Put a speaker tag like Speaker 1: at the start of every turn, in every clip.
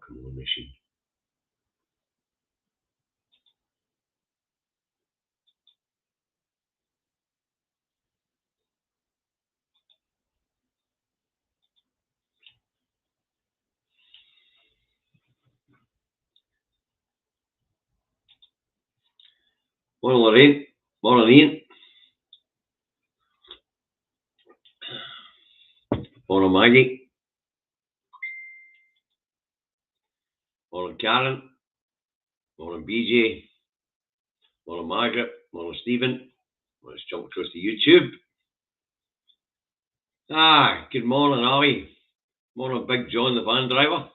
Speaker 1: come on, machine. Morning, Lorraine. Morning, Ian. Morning, Maggie. Morning, Karen. Morning, BJ. Morning, Margaret. Morning, Stephen. Let's jump across to YouTube. Good morning, Ali. Morning, Big John, the van driver.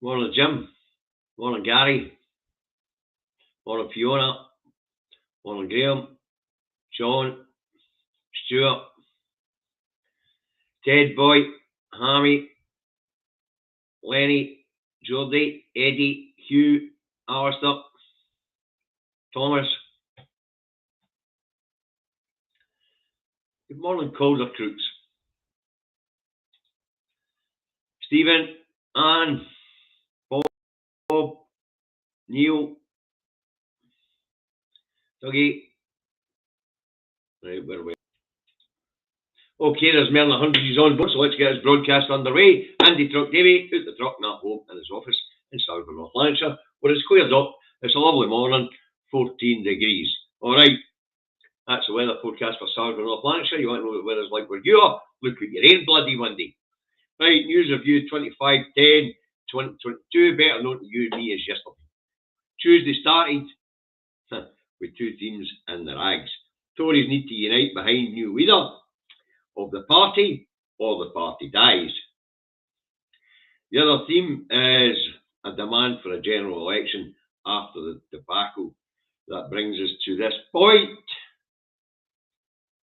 Speaker 1: Morning, Jim. Morning, Gary. Morning, Fiona. Morning, Graham. John. Stuart. Ted Boy. Hammy. Lenny. Jordy. Eddie. Hugh. Alistair. Thomas. Good morning, Calder Crooks. Stephen. Anne. Bob. Neil. Dougie. Right, where are we? Okay, there's more than 100 G's on board, so let's get this broadcast underway. Andy Truck Davey out the truck, not home in his office in Salford, North Lanarkshire, where it's cleared up. It's a lovely morning, 14 degrees. Alright, that's the weather forecast for Salford, North Lanarkshire. You want to know what the weather's like where you are? Look at your own bloody Monday. Right, news review 25/10, 2022. Better known to you and me as yesterday. Tuesday started with two themes in the rags. Tories need to unite behind new leader of the party, or the party dies. The other theme is a demand for a general election after the debacle. That brings us to this point,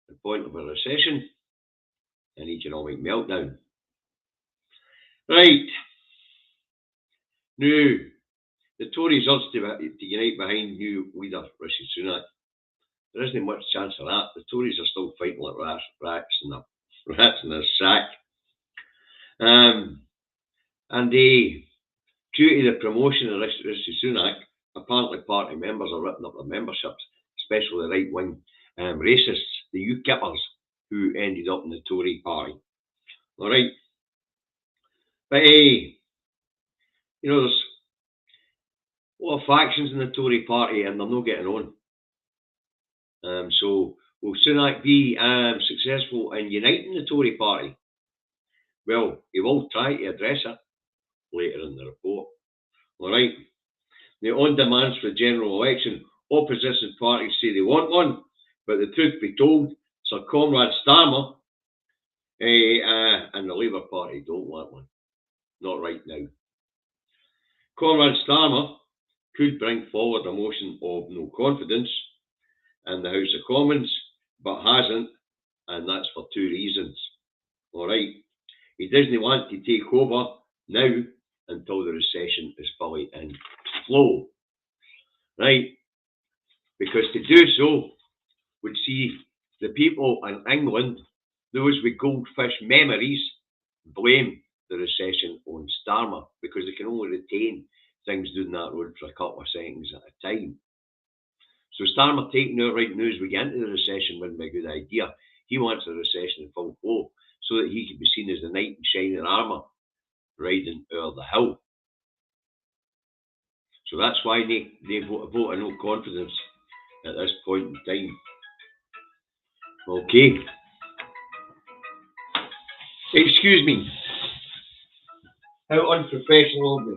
Speaker 1: the point of a recession and economic meltdown. Right, now, the Tories urge to unite behind new leader Rishi Sunak. There isn't much chance of that. The Tories are still fighting like rats in their sack. And due to the promotion of Rishi Sunak, apparently party members are ripping up their memberships, especially the right-wing racists, the UKIPers, who ended up in the Tory party. All right. But there's a lot of factions in the Tory party and they're not getting on. So will Sunak be successful in uniting the Tory party? Well, he will try to address it later in the report. All right. Now, on demands for a general election, opposition parties say they want one, but the truth be told, Sir Conrad Starmer and the Labour Party don't want one. Not right now. Conrad Starmer could bring forward a motion of no confidence in the House of Commons, but hasn't, and that's for two reasons. All right. He doesn't want to take over now until the recession is fully in flow. Right? Because to do so would see the people in England, those with goldfish memories, blame the recession on Starmer because they can only retain things down that road for a couple of seconds at a time. So Starmer taking out right now as we get into the recession wouldn't be a good idea. He wants the recession in full flow so that he can be seen as the knight in shining armour riding over the hill. So that's why they vote a no confidence at this point in time. Okay. Excuse me. How unprofessional of me.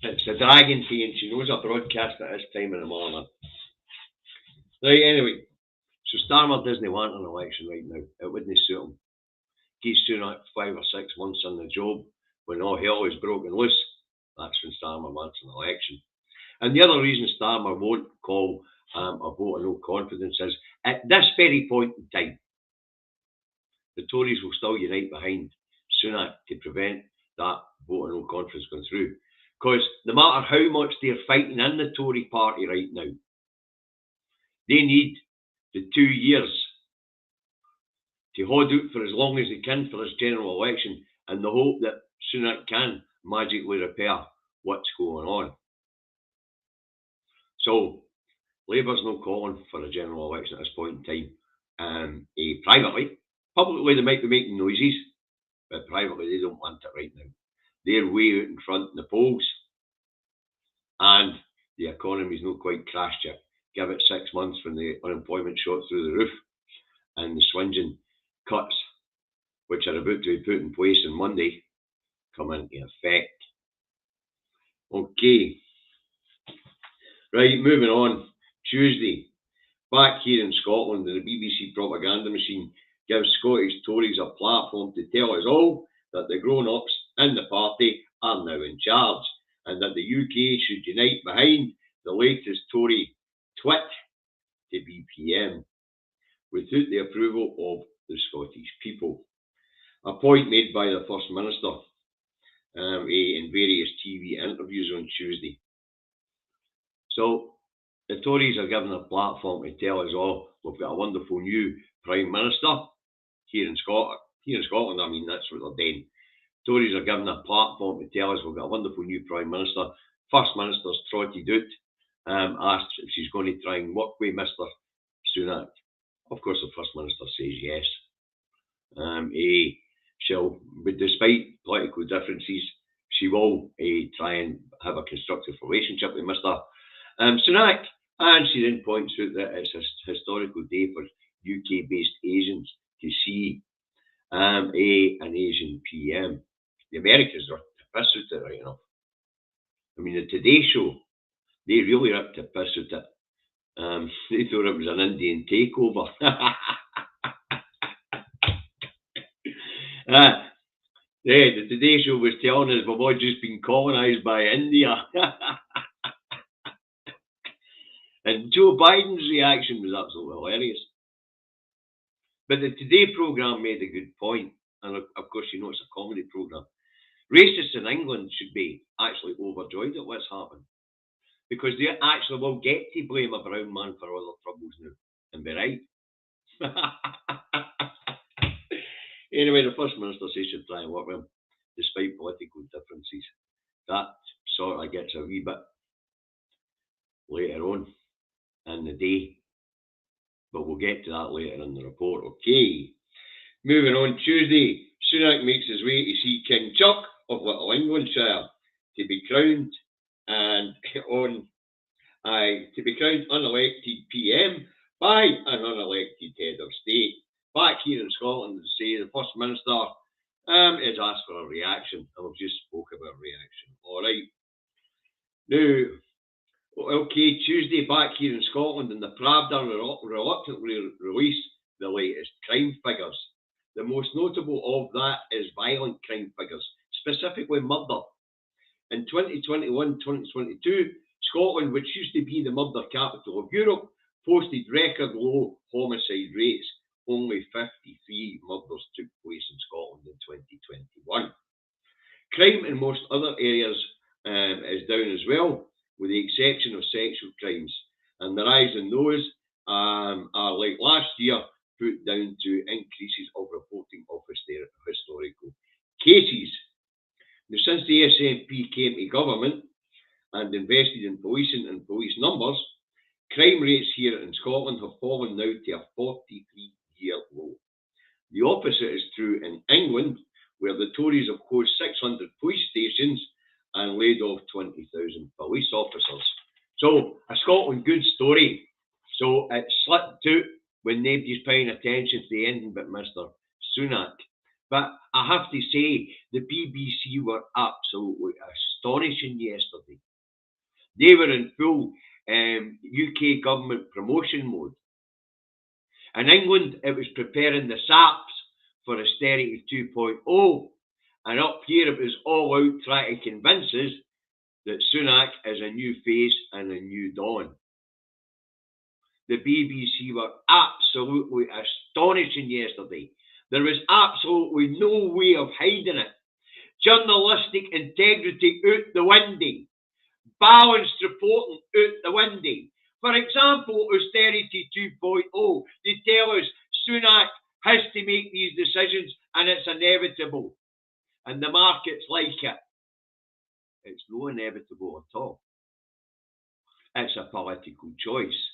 Speaker 1: It's the dragon tea and she knows I broadcast at this time in the morning. Right, anyway. So Starmer doesn't want an election right now. It wouldn't suit him. Give Sunak 5 or 6 months on the job when all hell is broken loose. That's when Starmer wants an election. And the other reason Starmer won't call a vote of no confidence is at this very point in time, the Tories will still unite behind Sunak to prevent that vote of no confidence going through. Because no matter how much they're fighting in the Tory party right now, they need the 2 years to hold out for as long as they can for this general election in the hope that Sunak can magically repair what's going on. So, Labour's not calling for a general election at this point in time. Privately, publicly they might be making noises, but privately they don't want it right now. They're way out in front in the polls, and the economy's not quite crashed yet. Give it 6 months when the unemployment shot through the roof and the swinging cuts, which are about to be put in place on Monday, come into effect. Okay. Right, moving on. Tuesday, back here in Scotland, the BBC propaganda machine gives Scottish Tories a platform to tell us all that the grown-ups in the party are now in charge, and that the UK should unite behind the latest Tory twit to be PM, without the approval of the Scottish people. A point made by the First Minister in various TV interviews on Tuesday. So, the Tories are given a platform to tell us all we've got a wonderful new Prime Minister here in Scotland. Here in Scotland, I mean, that's what they're doing. Tories are given a platform to tell us we've got a wonderful new Prime Minister. First Minister's trotted out, asked if she's going to try and work with Mr. Sunak. Of course, the First Minister says yes. But despite political differences, she will try and have a constructive relationship with Mr. Sunak. And she then points out that it's a historical day for UK-based Asians to see an Asian PM. The Americans are to piss at it right enough. I mean, the Today Show, they really are to piss at it. They thought it was an Indian takeover. The Today Show was telling us we've all just been colonised by India. And Joe Biden's reaction was absolutely hilarious. But the Today programme made a good point, and of course, you know it's a comedy programme. Racists in England should be actually overjoyed at what's happened, because they actually will get to blame a brown man for all their troubles now, and be right. Anyway, the First Minister says she'll try and work with him, despite political differences. That sort of gets a wee bit later on in the day, but we'll get to that later in the report. Okay, moving on. Tuesday, Sunak makes his way to see King Chuck of Little Englandshire to be crowned unelected PM by an unelected head of state. Back here in Scotland, to say the First Minister is asked for a reaction, and we've just spoke about reaction. All right. Now, okay, Tuesday back here in Scotland, and the Pravda reluctantly released the latest crime figures. The most notable of that is violent crime figures, specifically murder. In 2021-2022, Scotland, which used to be the murder capital of Europe, posted record low homicide rates. Only 53 murders took place in Scotland in 2021. Crime in most other areas is down as well, with the exception of sexual crimes. And the rise in those are, like last year, put down to increases of reporting of historical cases. Now, since the SNP came to government and invested in policing and police numbers, crime rates here in Scotland have fallen now to a 43-year low. The opposite is true in England, where the Tories have closed 600 police stations and laid off 20,000 police officers. So, a Scotland good story. So, it slipped out when nobody's paying attention to anything but Mr. Sunak. But I have to say, the BBC were absolutely astonishing yesterday. They were in full UK government promotion mode. In England, it was preparing the saps for austerity 2.0. And up here, it was all out trying to convince us that Sunak is a new face and a new dawn. The BBC were absolutely astonishing yesterday. There was absolutely no way of hiding it. Journalistic integrity out the window. Balanced reporting out the window. For example, austerity 2.0, they tell us Sunak has to make decisions, and it's inevitable. And the markets like it. It's not inevitable at all. It's a political choice.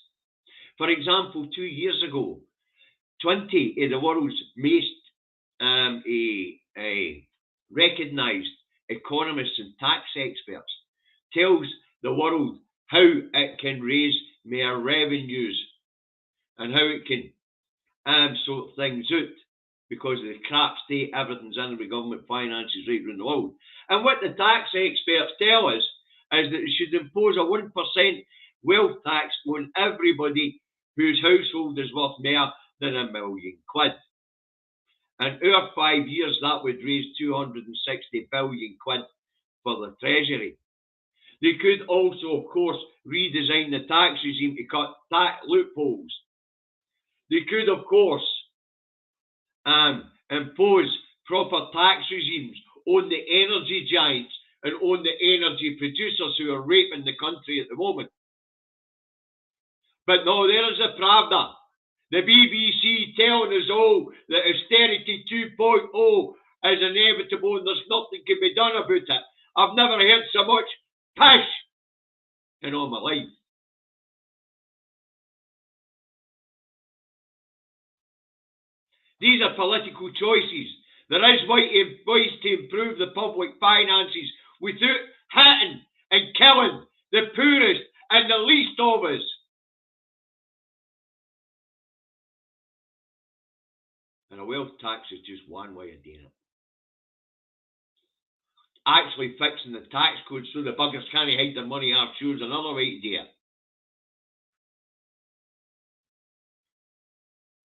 Speaker 1: For example, 2 years ago, 20 of the world's most recognised economists and tax experts tells the world how it can raise more revenues and how it can sort things out because of the crap state everything's in with government finances right around the world. And what the tax experts tell us is that it should impose a 1% wealth tax on everybody whose household is worth more than £1 million. And over 5 years, that would raise 260 billion quid for the Treasury. They could also, of course, redesign the tax regime to cut tax loopholes. They could, of course, impose proper tax regimes on the energy giants and on the energy producers who are raping the country at the moment. But no, there is a Pravda. The BBC telling us all that austerity 2.0 is inevitable and there's nothing can be done about it. I've never heard so much pish in all my life. These are political choices. There is ways to improve the public finances without hitting and killing the poorest and the least of us. And a wealth tax is just one way of doing it. Actually fixing the tax code so the buggers can't hide their money offshore is another way to do it.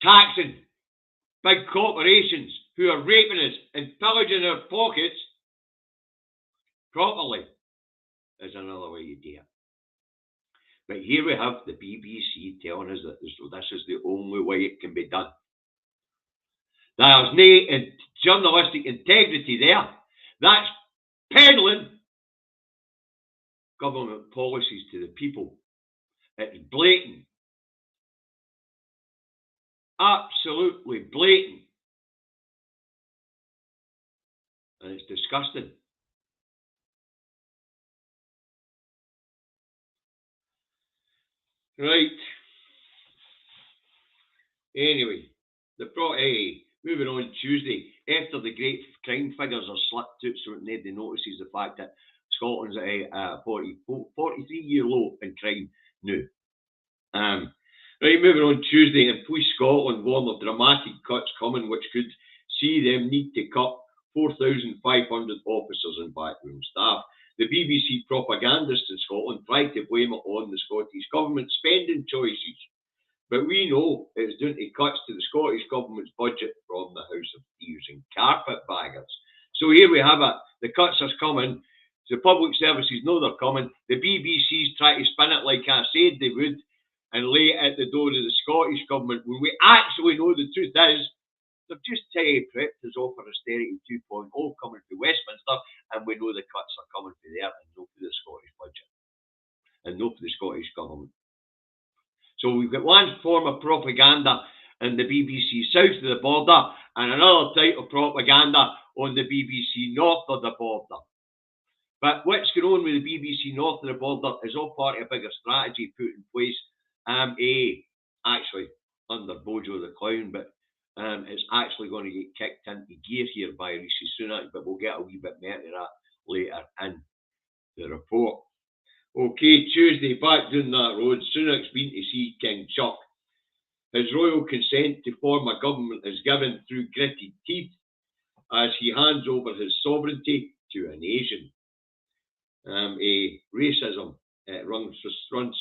Speaker 1: Taxing big corporations who are raping us and pillaging our pockets properly is another way to do it. But here we have the BBC telling us that this is the only way it can be done. There's no journalistic integrity there. That's peddling government policies to the people. It's blatant. Absolutely blatant. And it's disgusting. Right. Anyway, moving on Tuesday, after the great crime figures are slipped out so that nobody notices the fact that Scotland's at a 43-year low in crime now. Right, moving on Tuesday, and Police Scotland warned of dramatic cuts coming, which could see them need to cut 4,500 officers and backroom staff. The BBC propagandists in Scotland tried to blame it on the Scottish Government spending choices. But we know it's down to cuts to the Scottish Government's budget from the House of Thieves and carpetbaggers. So here we have it. The cuts are coming. The public services know they're coming. The BBC's trying to spin it like I said they would and lay it at the door of the Scottish Government when we actually know the truth is they've just prepped us all for austerity 2.0 coming to Westminster, and we know the cuts are coming to there and no for the Scottish budget and no for the Scottish Government. So we've got one form of propaganda in the BBC south of the border and another type of propaganda on the BBC north of the border. But what's going on with the BBC north of the border is all part of a bigger strategy put in place, actually under Bojo the Clown, but it's actually going to get kicked into gear here by Rishi Sunak, but we'll get a wee bit more of that later in the report. Okay, Tuesday, back down that road, Sunak's been to see King Chuck. His royal consent to form a government is given through gritted teeth as he hands over his sovereignty to a nation. Racism runs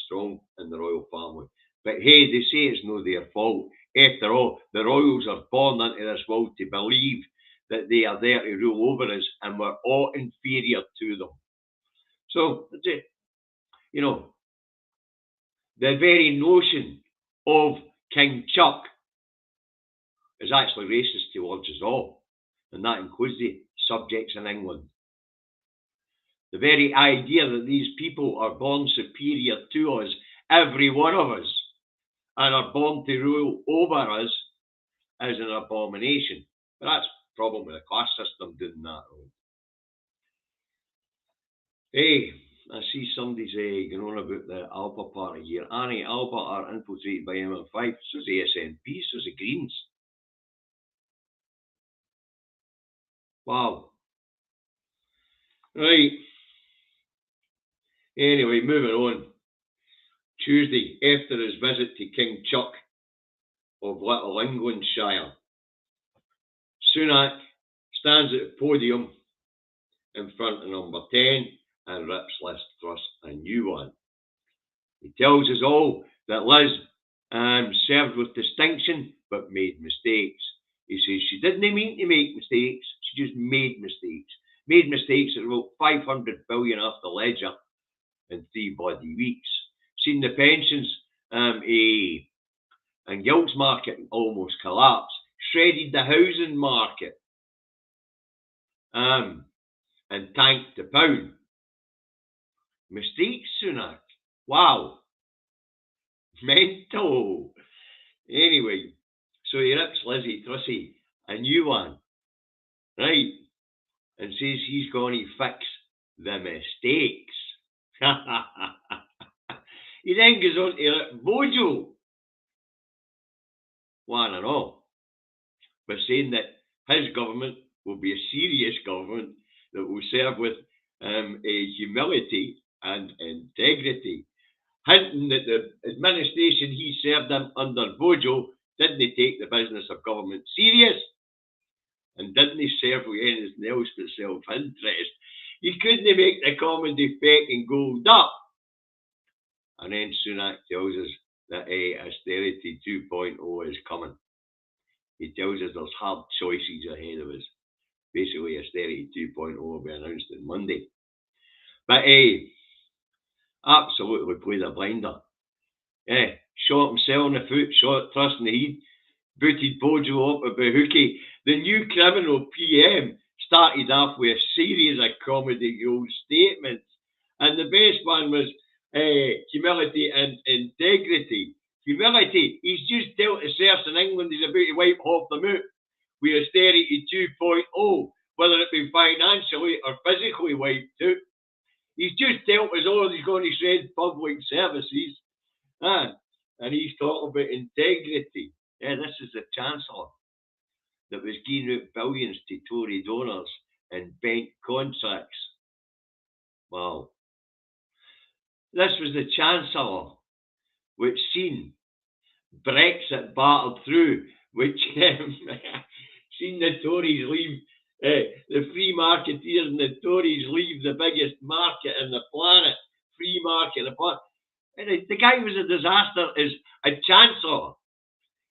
Speaker 1: strong in the royal family. But hey, they say it's no their fault. After all, the royals are born into this world to believe that they are there to rule over us and we're all inferior to them. So, that's it. You know, the very notion of King Chuck is actually racist towards us all, and that includes the subjects in England. The very idea that these people are born superior to us, every one of us, and are born to rule over us is an abomination. But that's the problem with the class system doing that. Hey, I see somebody's going on about the Alba party here. Annie, Alba are infiltrated by ML5. So's the SNP, so's the Greens. Wow. Right. Anyway, moving on. Tuesday, after his visit to King Chuck of Little Englandshire, Sunak stands at the podium in front of number 10 and rips Liz Truss a new one. He tells us all that Liz served with distinction but made mistakes. He says she didn't mean to make mistakes, she just made mistakes. Made mistakes that wrote 500 billion off the ledger in 3 bloody weeks. Seen the pensions and gilts market almost collapse. Shredded the housing market and tanked the pound. Mistakes, Sunak. Wow. Mental. Anyway, so he rips Lizzie Trussy a new one, right? And says he's going to fix the mistakes. He then goes on to rip Bojo one and all, by saying that his government will be a serious government that will serve with humility and integrity, hinting that the administration he served in under Bojo didn't take the business of government serious and didn't serve with anything else but self-interest. You couldn't make the comedy fake and gold up. And then Sunak tells us that austerity 2.0 is coming. He tells us there's hard choices ahead of us. Basically, austerity 2.0 will be announced on Monday. But absolutely played a blinder. Shot himself in the foot, shot Truss in the head, booted Bojo up with Bahookie. The new criminal PM started off with a series of comedy gold statements. And the best one was humility and integrity. Humility, he's just told the serfs in England he's about to wipe off them out with austerity 2.0, whether it be financially or physically wiped out. He's just told us all he's going to shred public services. And he's talking about integrity. This is the Chancellor that was giving out billions to Tory donors and bent contracts. Wow. This was the Chancellor which seen Brexit battered through, which seen the Tories leave, the free marketeers and the Tories leave the biggest market in the planet, free market in the planet. And the guy was a disaster as a Chancellor.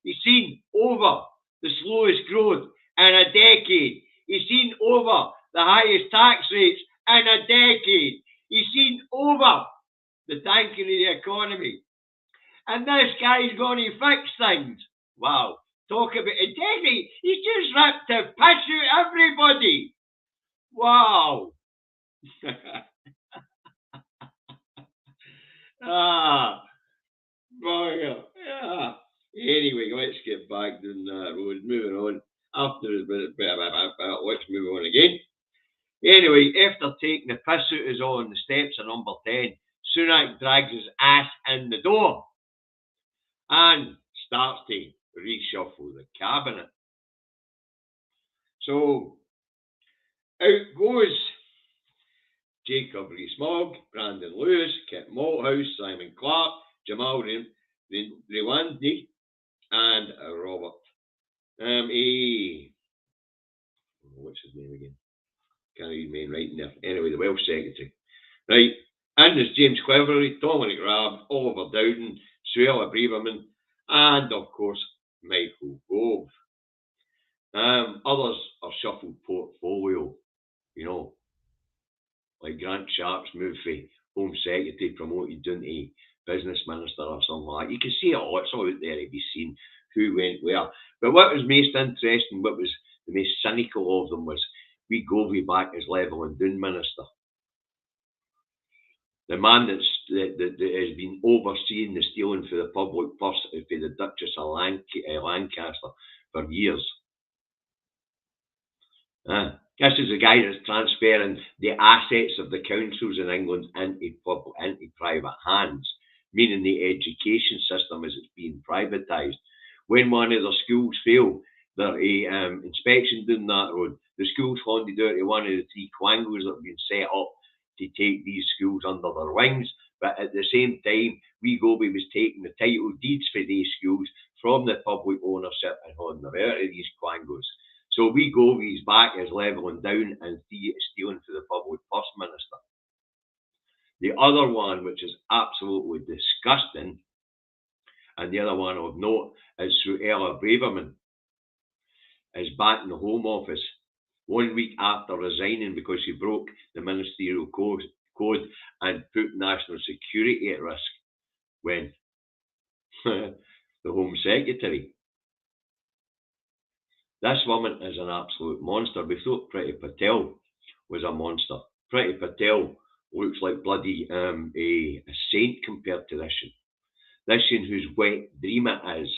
Speaker 1: He's seen over the slowest growth in a decade. He's seen over the highest tax rates in a decade. He's seen over the tanking of the economy. And this guy's going to fix things. Wow. Talk about integrity. He's just ripped to piss out everybody. Wow. Yeah. Anyway, let's get back down that road. Moving on. Let's move on again. Anyway, after taking the piss out us on the steps of number 10, Sunak drags his ass in the door and starts to reshuffle the cabinet. So, out goes Jacob Rees-Mogg, Brandon Lewis, Kit Malthouse, Simon Clarke, Jamal Rewandney, and Robert. What's his name again? Can't read my writing there. Anyway, the Welsh Secretary. Right. And there's James Cleverly, Dominic Raab, Oliver Dowden, Suella Braverman, and of course, Michael Gove. Others are shuffled portfolio, like Grant Sharp's move for Home Secretary promoted down to Business Minister or something like that. You can see it all, it's all out there to be seen, who went where. But what was most interesting, what was the most cynical of them was we Govey back as Level and Doon Minister. The man that has been overseeing the stealing for the public purse for the Duchess of Lancaster for years. This is the guy that's transferring the assets of the councils in England into private hands, meaning the education system as it's being privatised. When one of the schools fail, there's a inspection down that road. The school's handed out to one of the three quangos that have been set up to take these schools under their wings. But at the same time, we was taking the title deeds for these schools from the public ownership and handing them out to these quangos. So we go these back as levelling down and stealing for the public First Minister. The other one, which is absolutely disgusting, and the other one of note, is through Ella Braverman, is back in the Home Office 1 week after resigning because she broke the ministerial code and put national security at risk when the Home Secretary. This woman is an absolute monster. We thought Priti Patel was a monster. Priti Patel looks like bloody a saint compared to this one. This one whose wet dream it is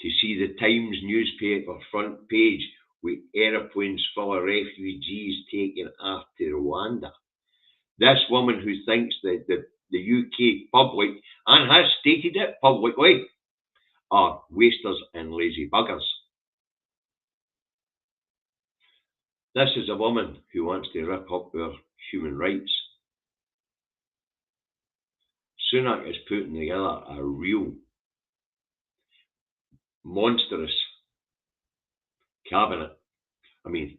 Speaker 1: to see the Times newspaper front page with aeroplanes full of refugees taken off to Rwanda. This woman who thinks that the UK public, and has stated it publicly, are wasters and lazy buggers. This is a woman who wants to rip up our human rights. Sunak is putting together a real monstrous cabinet. I mean,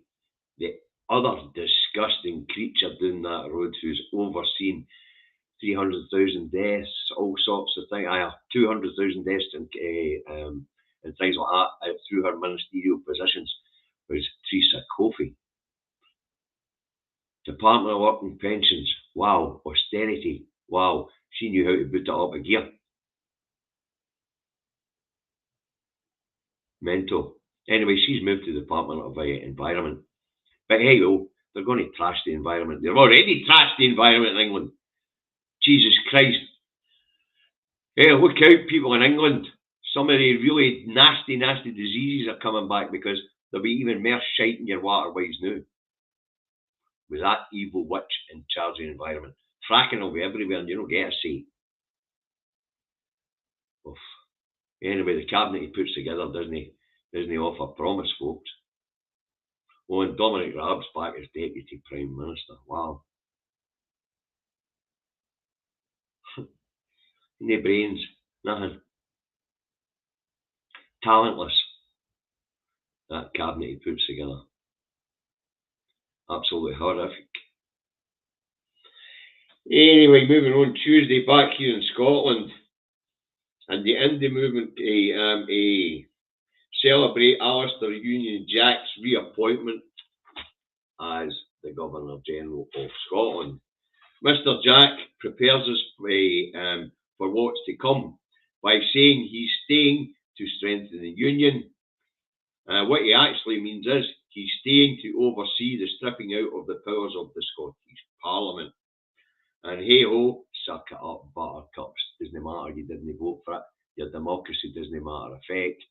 Speaker 1: the other disgusting creature down that road who's overseen 300,000 deaths, all sorts of things. 200,000 deaths and things like that through her ministerial positions was Teresa Coffey. Department of Work and Pensions, wow. Austerity, wow. She knew how to put it up a gear. Mental. Anyway, she's moved to the Department of Environment. But hey, well, they're going to trash the environment. They've already trashed the environment in England. Jesus Christ. Hey, look out, people in England. Some of the really nasty, nasty diseases are coming back because there'll be even more shite in your waterways now. With that evil witch in charge of the environment. Fracking will be everywhere and you don't get a say. Oof. Anyway, the cabinet he puts together doesn't offer promise, folks. Oh, and Dominic Raab's back as Deputy Prime Minister. Wow. No brains, nothing. Talentless. That cabinet he puts together. Absolutely horrific. Anyway, moving on, Tuesday back here in Scotland, and the Indie movement celebrate Alistair Union Jack's reappointment as the Governor General of Scotland. Mr. Jack prepares us for what's to come by saying he's staying to strengthen the Union. What he actually means is he's staying to oversee the stripping out of the powers of the Scottish Parliament. And hey ho, suck it up, buttercups. Doesn't matter, you didn't vote for it. Your democracy doesn't matter effect.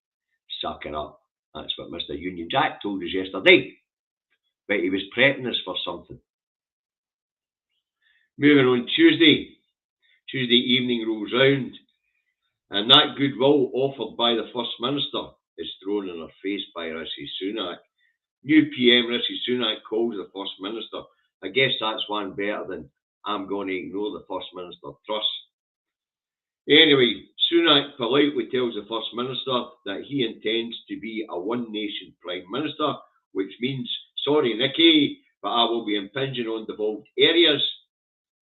Speaker 1: Suck it up. That's what Mr. Union Jack told us yesterday. But he was prepping us for something. Moving on, Tuesday evening rolls round, and that goodwill offered by the First Minister is thrown in her face by Rishi Sunak. New PM Rishi Sunak calls the First Minister. I guess that's one better than I'm going to ignore the First Minister trust. Anyway, Sunak politely tells the First Minister that he intends to be a one-nation Prime Minister, which means, sorry Nicky, but I will be impinging on devolved areas.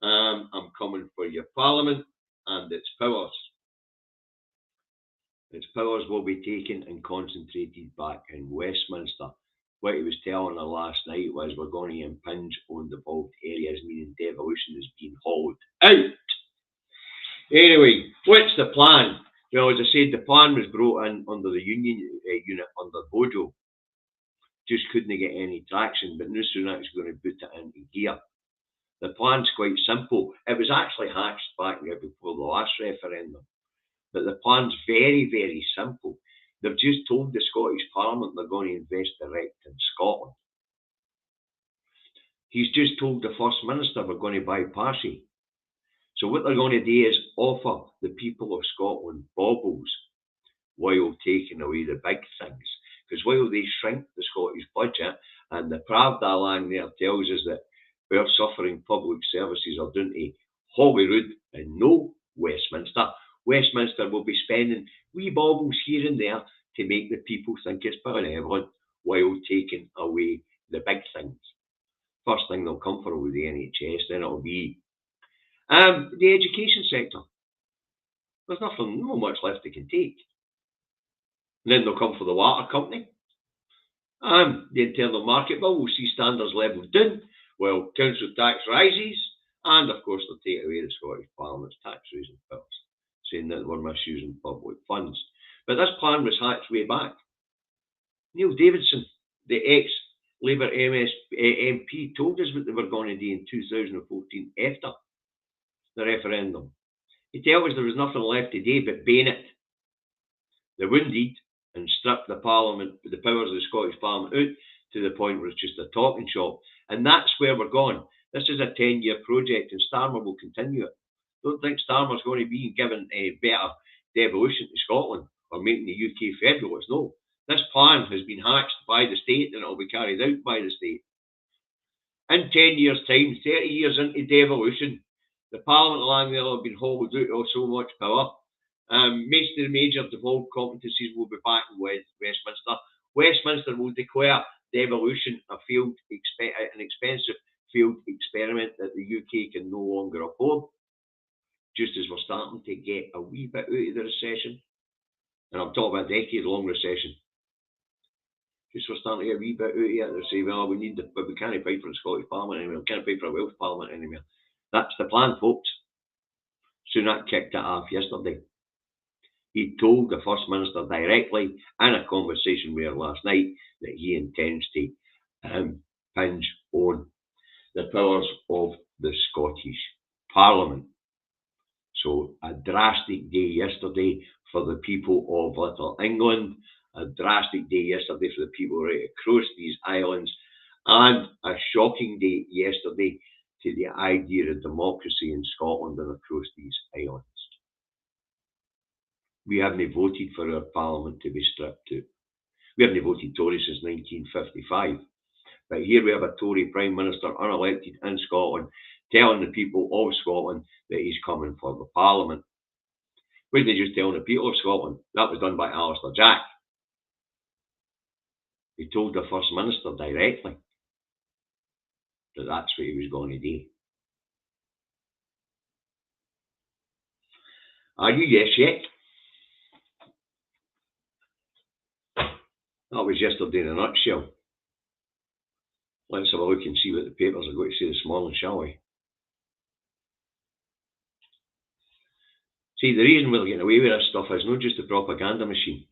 Speaker 1: I'm coming for your Parliament and its powers. Its powers will be taken and concentrated back in Westminster. What he was telling her last night was we're going to impinge on devolved areas, meaning devolution is being hauled out. Anyway, what's the plan? Well, as I said, the plan was brought in under the Union unit under Bojo. Just couldn't get any traction, but now Sunak's going to put it into gear. The plan's quite simple. It was actually hatched back there before the last referendum. But the plan's very, very simple. They've just told the Scottish Parliament they're going to invest direct in Scotland. He's just told the First Minister we're going to bypass it. So what they're going to do is offer the people of Scotland baubles while taking away the big things. Because while they shrink the Scottish budget, and the Pravda line there tells us that our suffering public services are down to Holyrood and no Westminster, Westminster will be spending wee baubles here and there to make the people think it's benevolent while taking away the big things. First thing they'll come for will be the NHS, then it'll be the education sector. There's nothing, no much left they can take. And then they'll come for the water company. The internal market bill will see standards levelled down, while council tax rises, and of course they'll take away the Scottish Parliament's tax raising powers, saying that we're misusing public funds. But this plan was hatched way back. Neil Davidson, the ex-Labour MP, told us what they were going to do in 2014 after the referendum. He told us there was nothing left to do but bayonet the wounded and strip the Parliament, the powers of the Scottish Parliament out to the point where it's just a talking shop. And that's where we're going. This is a 10-year project and Starmer will continue it. Don't think Starmer's going to be given a better devolution to Scotland or making the UK federalist. No. This plan has been hatched by the state and it will be carried out by the state. In 10 years' time, 30 years into devolution, the Parliament along there have been hauled out of so much power. Most of the major devolved competencies will be back in Westminster. Westminster will declare devolution an expensive failed experiment that the UK can no longer afford, just as we're starting to get a wee bit out of the recession. And I'm talking about a decade-long recession. Just we're starting to get a wee bit out of it. They say, well, we can't pay for the Scottish Parliament anymore. We can't pay for a Welsh Parliament anymore. That's the plan, folks. Sunak kicked it off yesterday. He told the First Minister directly in a conversation with her last night that he intends to impinge on the powers of the Scottish Parliament. So a drastic day yesterday for the people of Little England, a drastic day yesterday for the people right across these islands, and a shocking day yesterday to the idea of democracy in Scotland and across these islands. We haven't voted for our Parliament to be stripped out. We haven't voted Tory since 1955. But here we have a Tory Prime Minister, unelected in Scotland, telling the people of Scotland that he's coming for the Parliament. Wasn't he just telling the people of Scotland? That was done by Alistair Jack. He told the First Minister directly that that's what he was going to do. Are you yes yet? That was yesterday in a nutshell. Let's have a look and see what the papers are going to say this morning, shall we? See, the reason we're getting away with this stuff is not just the propaganda machine.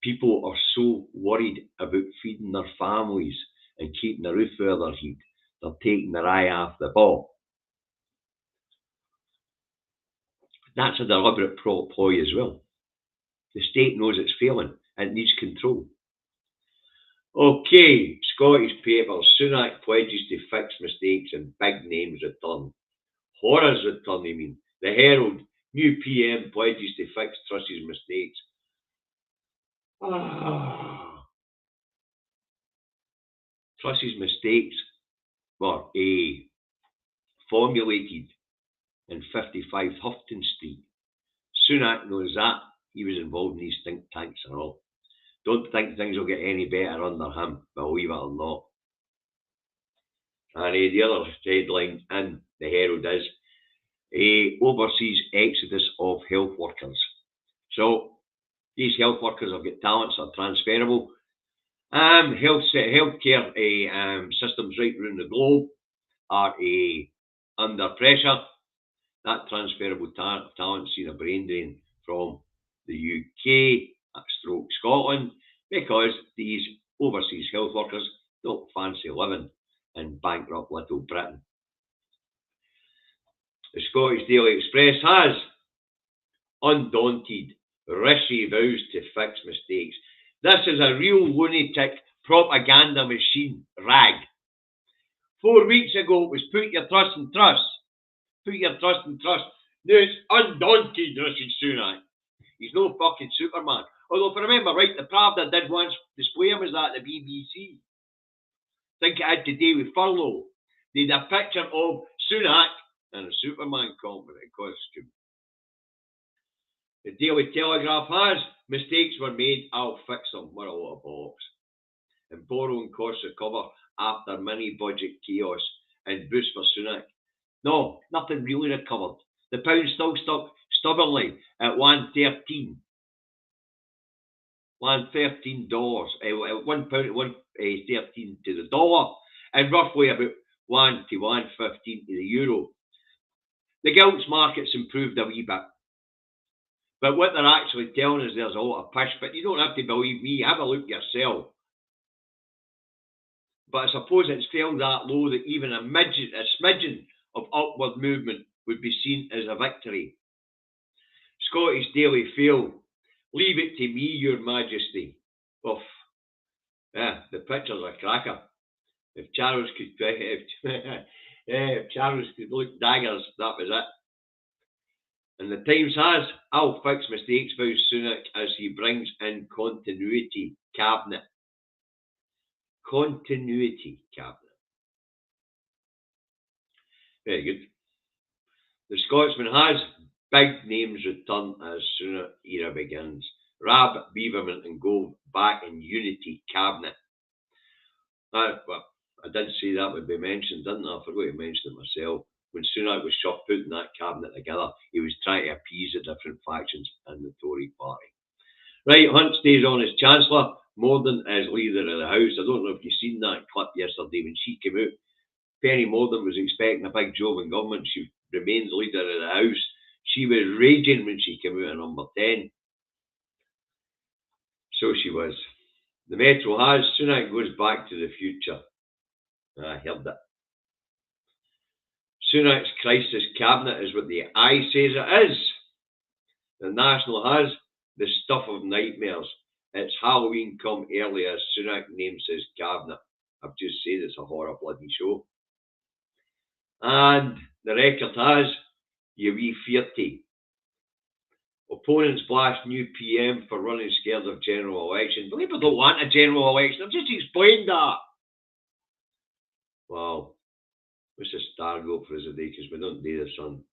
Speaker 1: People are so worried about feeding their families and keeping the roof over their head, they're taking their eye off the ball. That's a deliberate ploy as well. The state knows it's failing and it needs control. Okay, Scottish papers. Sunak pledges to fix mistakes and big names return. Horrors return, I mean. The Herald, new PM pledges to fix Truss's mistakes. Truss's mistakes were formulated in 55 Houghton Street. Sunak knows that. He was involved in these think tanks and all. Don't think things will get any better under him, believe it or not. And the other headline in the Herald is overseas exodus of health workers. So these health workers have got talents that are transferable. Healthcare systems right around the globe are under pressure. That transferable talent seen a brain drain from the UK, stroke Scotland, because these overseas health workers don't fancy living in bankrupt Little Britain. The Scottish Daily Express has undaunted Rishi vows to fix mistakes. This is a real lunatic propaganda machine rag. 4 weeks ago it was put your trust in trust. Put your trust in trust. Now it's undaunted Rishi Sunak. He's no fucking Superman. Although, if I remember right, the Pravda did once display him as that at the BBC. I think it had to do with furlough. They had a picture of Sunak in a Superman costume. The Daily Telegraph has mistakes were made, I'll fix them. What a lot of bollocks. And borrowing costs recover after mini budget chaos and boost for Sunak. No, nothing really recovered. The pound still stuck stubbornly at $1.13. $1.13. £1 at $1.13 to the dollar, and roughly about 1 to 1.15 to the euro. The gilts markets improved a wee bit. But what they're actually telling us, there's a lot of push, but you don't have to believe me, have a look yourself. But I suppose it's fell that low that even a smidgen of upward movement would be seen as a victory. Scottish Daily Fail. Leave it to me, Your Majesty. Oof. Yeah, the picture's a cracker. If Charles could if Charles could look daggers, that was it. And the Times has, I'll fix mistakes, vows Sunak as he brings in continuity cabinet. Continuity cabinet. Very good. The Scotsman has big names return as Sunak era begins. Rab, Beaverman and Gove back in unity cabinet. Well, I did say that would be mentioned, didn't I? I forgot to mention it myself. When Sunak was putting that cabinet together, he was trying to appease the different factions in the Tory party. Right, Hunt stays on as Chancellor, Morden as leader of the House. I don't know if you've seen that clip yesterday when she came out. Penny Morden was expecting a big job in government. She remains leader of the House. She was raging when she came out at number 10. So she was. The Metro has, Sunak goes back to the future. I heard that. Sunak's crisis cabinet is what the eye says it is. The National has the stuff of nightmares. It's Halloween come early as Sunak names his cabinet. I've just said it's a horror bloody show. And the Record has your wee fearty. Opponents blast new PM for running scared of general election. The Labour don't want a general election. I've just explained that. Wow. What's the Star go for us today? Because we don't do the Sun.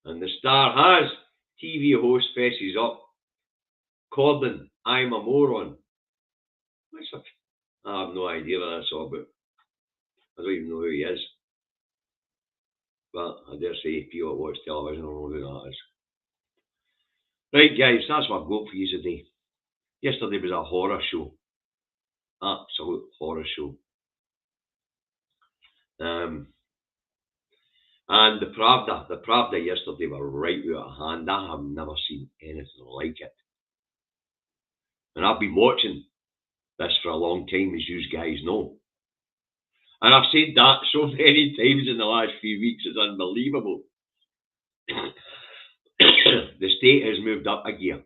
Speaker 1: And the Star has TV host fesses up. Corden, I'm a moron. I have no idea what that's all about. I don't even know who he is. But I dare say people that watch television don't know who that is. Right, guys, that's what I've got for you today. Yesterday was a horror show. Absolute horror show. And the Pravda yesterday were right out of hand. I have never seen anything like it. And I've been watching this for a long time, as you guys know. And I've said that so many times in the last few weeks, it's unbelievable. The state has moved up a gear.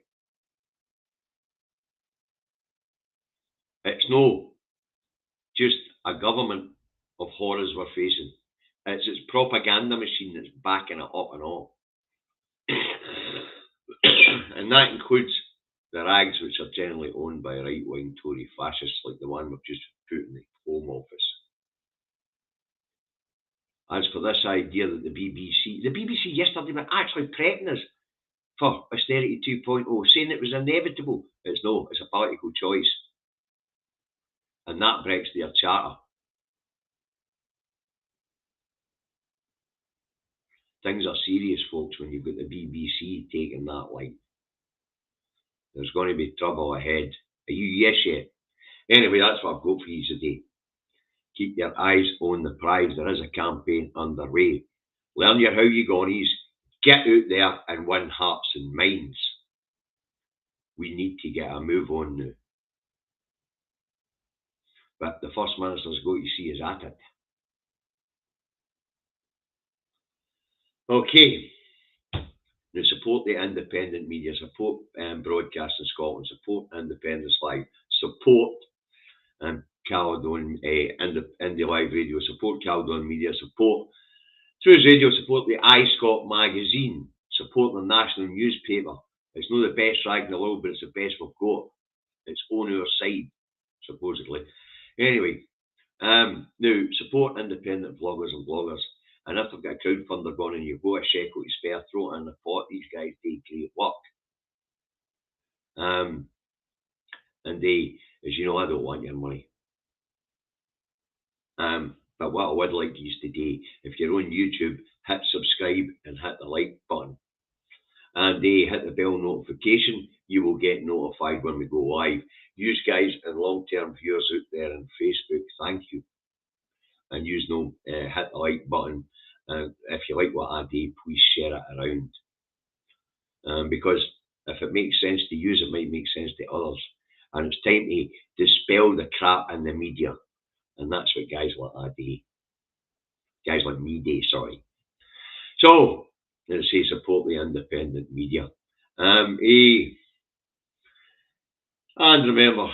Speaker 1: It's no just a government of horrors we're facing. It's its propaganda machine that's backing it up and all. And that includes the rags which are generally owned by right-wing Tory fascists like the one we've just put in the Home Office. As for this idea that the BBC yesterday were actually prepping us for austerity 2.0, saying it was inevitable. It's a political choice. And that breaks their charter. Things are serious, folks, when you've got the BBC taking that light. There's going to be trouble ahead. Are you yes yet? Anyway, that's what I've got for you today. Keep your eyes on the prize. There is a campaign underway. Learn your how you gonies. Get out there and win hearts and minds. We need to get a move on now. But the First Minister's got to see us at it. Okay. Now, support the independent media, support broadcast in Scotland, support Independence Live, support Caledon Indie Live Radio, support Caledon Media, support Truth Radio, support the iScot magazine, support the national newspaper. It's not the best rag in the world, but it's the best we've got. It's on our side, supposedly. Anyway, now support independent vloggers and bloggers. And if they've got a crowdfunder going and you've got a shekel to spare, throw it in the pot. These guys do great work. And they, as you know, I don't want your money. But what I would like you to do, if you're on YouTube, hit subscribe and hit the like button. And hit the bell notification. You will get notified when we go live. You guys and long-term viewers out there on Facebook, thank you. And hit the like button. And if you like what I do, please share it around. Because if it makes sense to use, it might make sense to others. And it's time to dispel the crap in the media. And that's what guys like I do. Guys like me do, sorry. So, let's say support the independent media. And remember,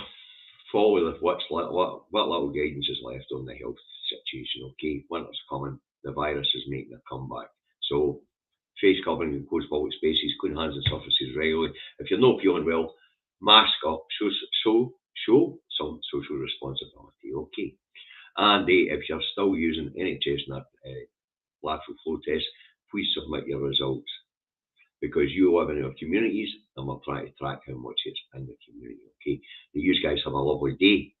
Speaker 1: follow what little guidance is left on the health situation, okay? Winter's coming, the virus is making a comeback. So, face covering in closed public spaces, clean hands and surfaces regularly. If you're not feeling well, mask up, show some social responsibility, okay? And if you're still using NHS and lateral flow test, please submit your results, because you live in our communities and we're trying to track how much it's in the community, okay? You guys have a lovely day.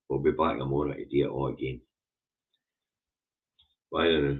Speaker 1: We'll be back tomorrow to do it all again. Bye now.